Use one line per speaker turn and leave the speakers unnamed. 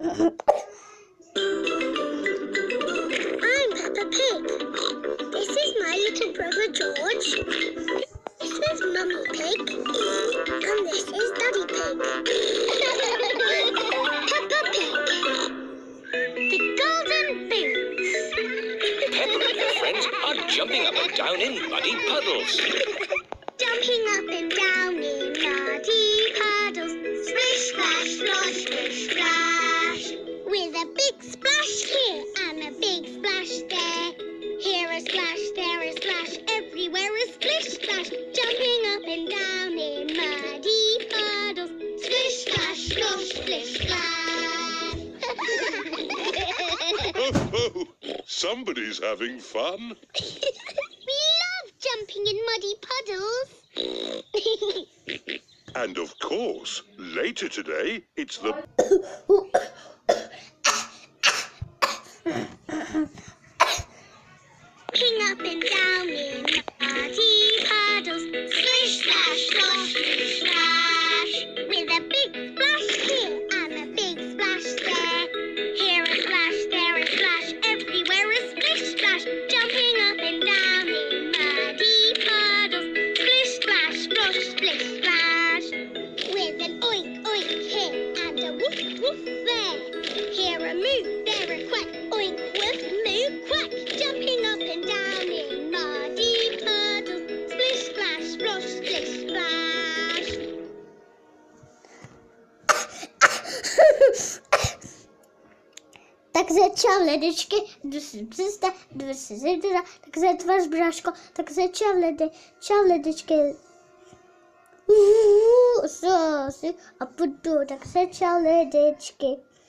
I'm Peppa Pig. This is my little brother George. This is Mummy Pig. And this is Daddy Pig. Peppa Pig. The Golden Boots.
Peppa and her friends are jumping up and down in muddy puddles.
Jumping up and down in muddy puddles. Splish, splash, splosh, splish, splash. With a big splash here and a big splash there. Here a splash, there a splash, everywhere a splish, splash. Jumping up and down in muddy puddles. Splish, splash, splosh, splish, splash.
Oh, somebody's having fun.
We love jumping in muddy puddles.
And of course, later today, it's the...
Jumping up and down in muddy puddles. Splish, splash, splosh, splish, splash. With a big splash here and a big splash there. Here a splash, there a splash, everywhere a splish, splash. Jumping up and down in muddy puddles. Splish, splash, splosh, splish, splash. With an oink, oink here and a woof, woof there. Here a moo, there a quack, oink, woof, moo, quack. Jumping up and down in muddy puddles. Splish, splash, splosh, splish, splash. Tak zaciął ledyczki, dusy bzysta, dusy zydra, tak zatwarz braszko, tak zaciął ledyczki. Sosy, a putu, tak zaciął ledyczki.